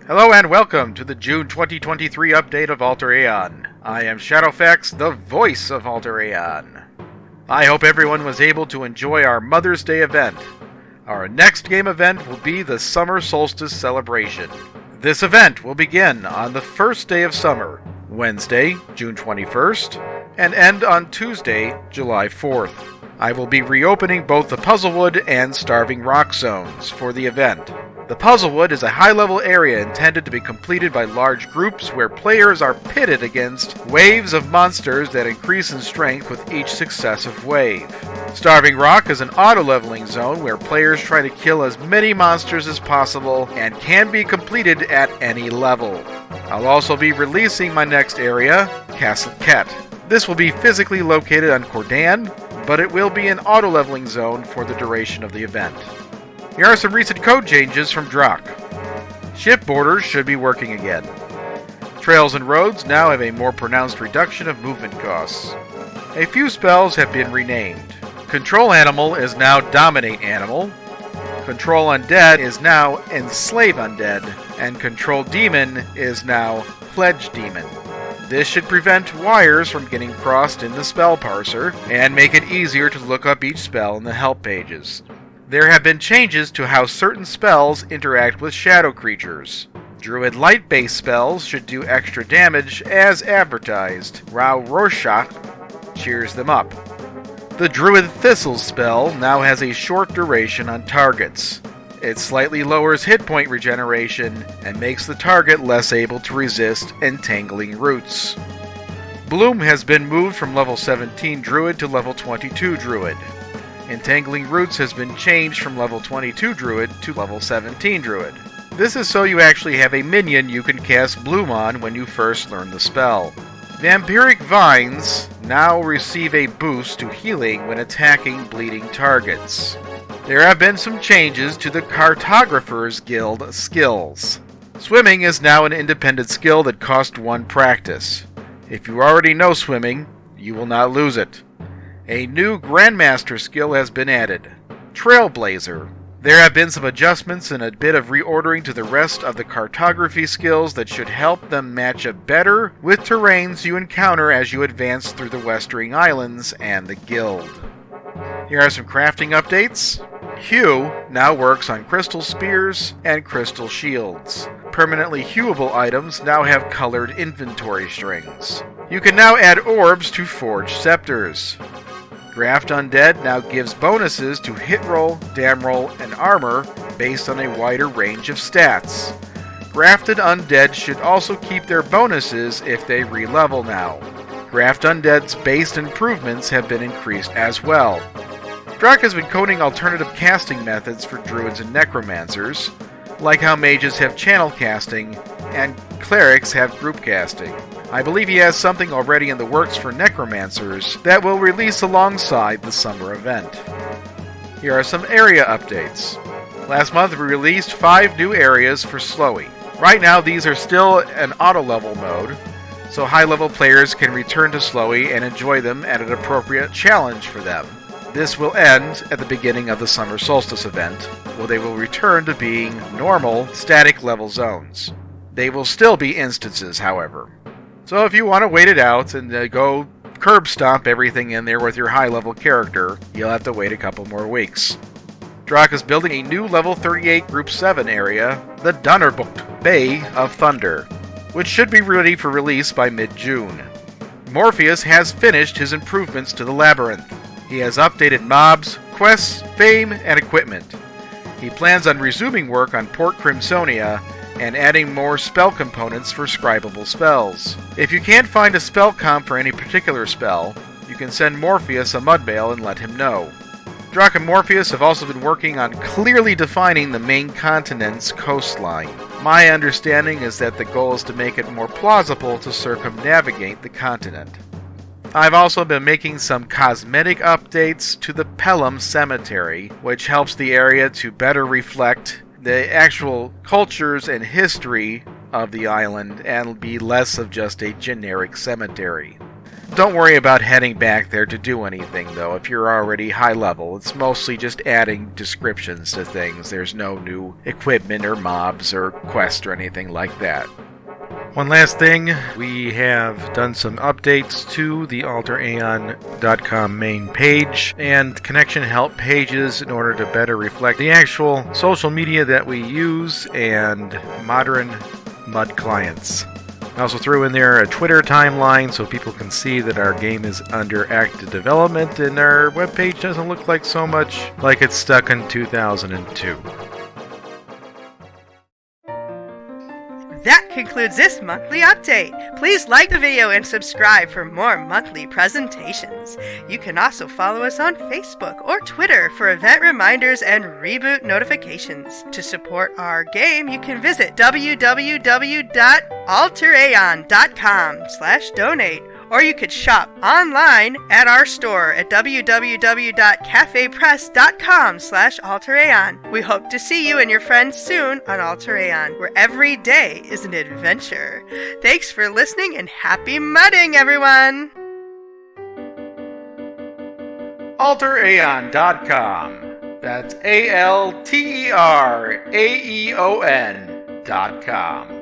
Hello and welcome to the June 2023 update of Alter Aeon. I am Shadowfax, the voice of Alter Aeon. I hope everyone was able to enjoy our Mother's Day event. Our next game event will be the Summer Solstice celebration. This event will begin on the first day of summer, Wednesday, June 21st, and end on Tuesday, July 4th. I will be reopening both the Puzzlewood and Starving Rock zones for the event. The Puzzlewood is a high-level area intended to be completed by large groups where players are pitted against waves of monsters that increase in strength with each successive wave. Starving Rock is an auto-leveling zone where players try to kill as many monsters as possible and can be completed at any level. I'll also be releasing my next area, Castle Ket. This will be physically located on Cordan, but it will be an auto-leveling zone for the duration of the event. Here are some recent code changes from Draak. Ship borders should be working again. Trails and roads now have a more pronounced reduction of movement costs. A few spells have been renamed. Control Animal is now Dominate Animal. Control Undead is now Enslave Undead. And Control Demon is now Pledge Demon. This should prevent wires from getting crossed in the spell parser and make it easier to look up each spell in the help pages. There have been changes to how certain spells interact with shadow creatures. Druid light-based spells should do extra damage as advertised. Rorschach cheers them up. The Druid Thistle spell now has a short duration on targets. It slightly lowers hit point regeneration and makes the target less able to resist entangling roots. Bloom has been moved from level 17 Druid to level 22 Druid. Entangling Roots has been changed from level 22 Druid to level 17 Druid. This is so you actually have a minion you can cast Bloom on when you first learn the spell. Vampiric Vines now receive a boost to healing when attacking bleeding targets. There have been some changes to the Cartographer's Guild skills. Swimming is now an independent skill that costs 1 practice. If you already know swimming, you will not lose it. A new Grandmaster skill has been added, Trailblazer. There have been some adjustments and a bit of reordering to the rest of the cartography skills that should help them match up better with terrains you encounter as you advance through the Westering Islands and the Guild. Here are some crafting updates. Hue now works on crystal spears and crystal shields. Permanently hewable items now have colored inventory strings. You can now add orbs to forge scepters. Graft Undead now gives bonuses to hit roll, dam roll, and armor based on a wider range of stats. Grafted Undead should also keep their bonuses if they re-level now. Graft Undead's base improvements have been increased as well. Draak has been coding alternative casting methods for druids and necromancers, like how mages have channel casting and clerics have group casting. I believe he has something already in the works for necromancers that will release alongside the summer event. Here are some area updates. Last month we released 5 new areas for Slowy. Right now these are still an auto-level mode, so high-level players can return to Slowy and enjoy them at an appropriate challenge for them. This will end at the beginning of the Summer Solstice event, where they will return to being normal, static level zones. They will still be instances, however. So if you want to wait it out and go curb stomp everything in there with your high-level character, you'll have to wait a couple more weeks. Draak is building a new level 38 Group 7 area, the Donnerbucht Bay of Thunder, which should be ready for release by mid-June. Morpheus has finished his improvements to the Labyrinth. He has updated mobs, quests, fame, and equipment. He plans on resuming work on Port Crimsonia and adding more spell components for scribable spells. If you can't find a spell comp for any particular spell, you can send Morpheus a mudmail and let him know. Draak and Morpheus have also been working on clearly defining the main continent's coastline. My understanding is that the goal is to make it more plausible to circumnavigate the continent. I've also been making some cosmetic updates to the Pelham Cemetery, which helps the area to better reflect the actual cultures and history of the island and be less of just a generic cemetery. Don't worry about heading back there to do anything, though, if you're already high level. It's mostly just adding descriptions to things. There's no new equipment or mobs or quests or anything like that. One last thing, we have done some updates to the alteraeon.com main page and connection help pages in order to better reflect the actual social media that we use and modern MUD clients. I also threw in there a Twitter timeline so people can see that our game is under active development and our webpage doesn't look like so much like it's stuck in 2002. That concludes this monthly update. Please like the video and subscribe for more monthly presentations. You can also follow us on Facebook or Twitter for event reminders and reboot notifications. To support our game, you can visit www.alteraeon.com/donate. Or you could shop online at our store at www.cafepress.com/alteraeon. We hope to see you and your friends soon on Alter Aeon, where every day is an adventure. Thanks for listening and happy mudding, everyone! AlterAeon.com. That's ALTERAEON.com.